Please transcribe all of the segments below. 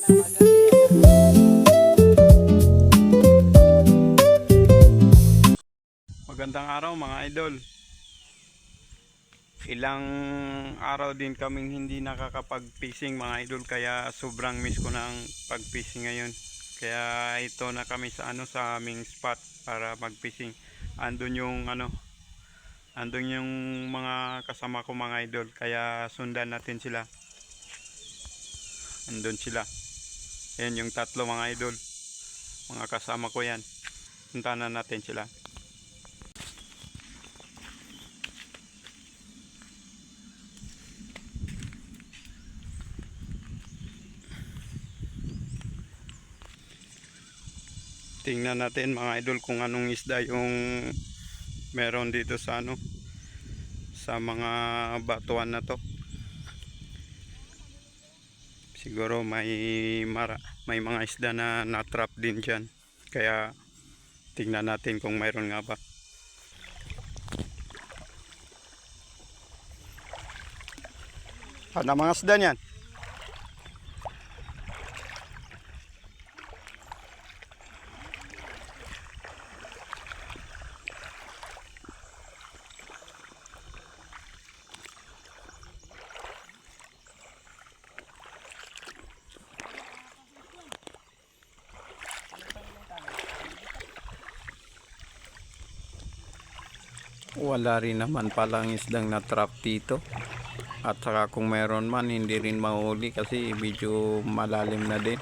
Magandang araw mga idol. Ilang araw din kaming hindi nakakapag-fishing mga idol, kaya sobrang miss ko ng pag-fishing ngayon. Kaya ito na kami sa sa aming spot para mag-fishing. Andun yung mga kasama ko mga idol, kaya sundan natin sila. Andun sila. Ayan yung tatlo mga idol. Mga kasama ko yan. Puntahan na natin sila. Tingnan natin mga idol kung anong isda yung meron dito sa sa mga batuan na to. Siguro may mga isda na na-trap din dyan, kaya tingnan natin kung mayroon nga ba. Ano mga isda niyan? Wala rin naman palang isdang na-trap dito. At saka kung meron man, hindi rin mahuli kasi medyo malalim na din.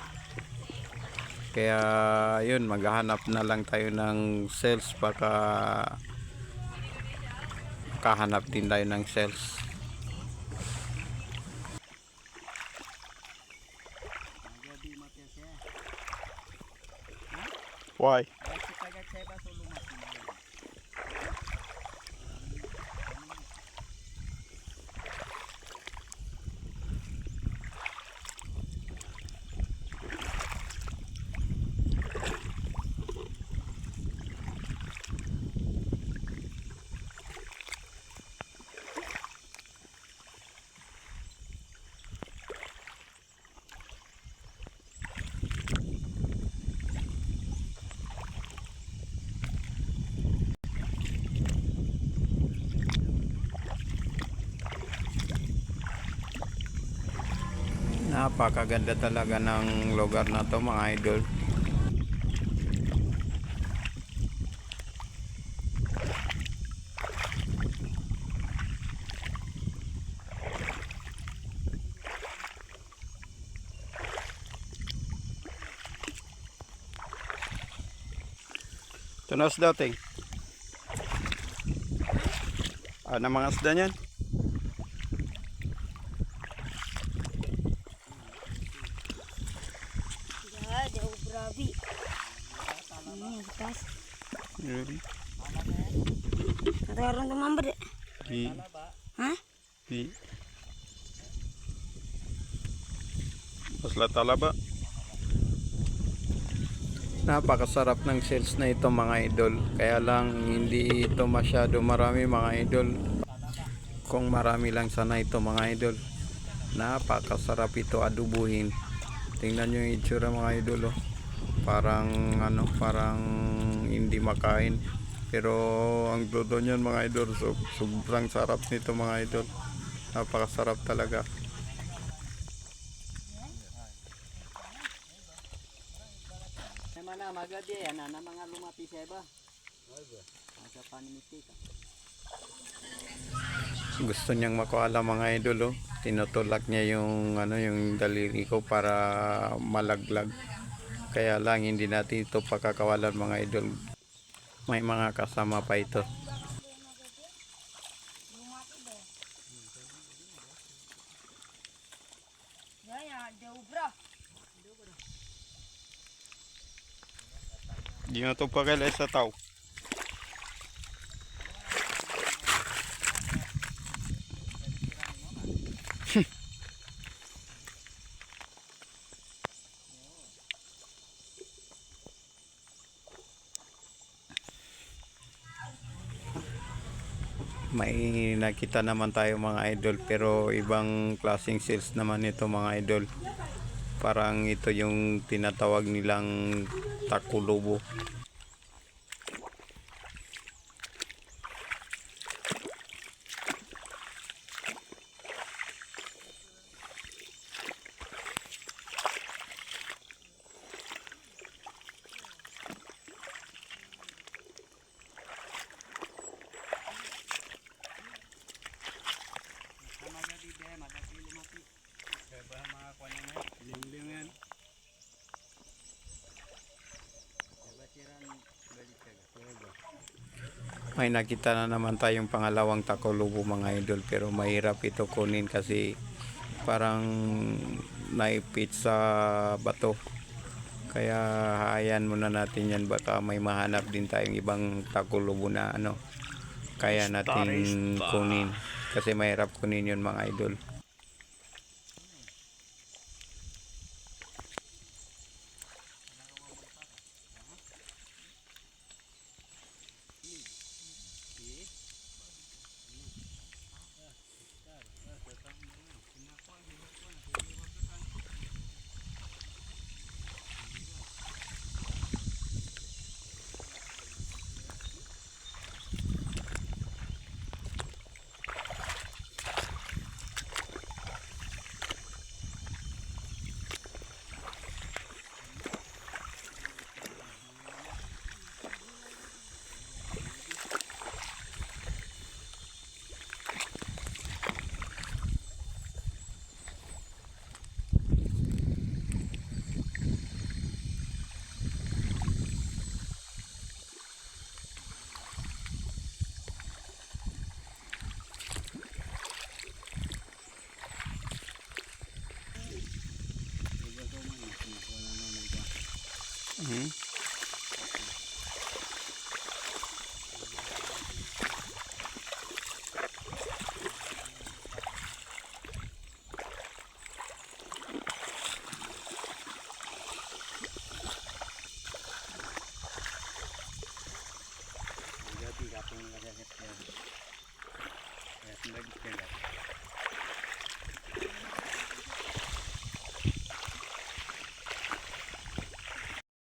Kaya yun, maghahanap na lang tayo ng shells, baka makahanap din tayo ng shells. Why? Napakaganda talaga ng lugar na to mga idol. Ito na isda, ting. Ano mga isda niyan? Jauh berabi. Ini lepas. Ada orang teman ber. Hah? Di. Masla talaba. Napakasarap ng shells na ito mga idol. Kaya lang hindi ito masyado marami mga idol. Kung marami lang sana ito mga idol. Napakasarap ito adubuhin. Tingnan nyo yung itsura mga idol, oh. Parang parang hindi makain. Pero ang todo niyan mga idol, sobrang sarap nito mga idol. Napakasarap talaga. Mana magadi yan na mga lumati sa iba. Sa panimitik. Gusto niyang makuhala mga idol, oh. Tinutulak niya yung yung daliri ko para malaglag. Kaya lang hindi natin ito pakakawalan mga idol. May mga kasama pa ito. Di na ito pakilay sa tao. May nakita naman tayo mga idol, pero ibang klaseng sales naman ito mga idol. Parang ito yung tinatawag nilang takulubo. Sama jadi deh, mata kilo mati. Coba mga kuan mo, ling-lingan. Coba tiran balik ka. Coba. May nakita na naman tayong pangalawang takulubo mga idol, pero mahirap ito kunin kasi parang naipit sa bato. Kaya hayaan muna natin yan, baka may mahanap din tayong ibang takulubo na kaya natin kunin, kasi mahirap kunin yun mga idol. Jadi kapung ngasih ya. Ya, balik ka.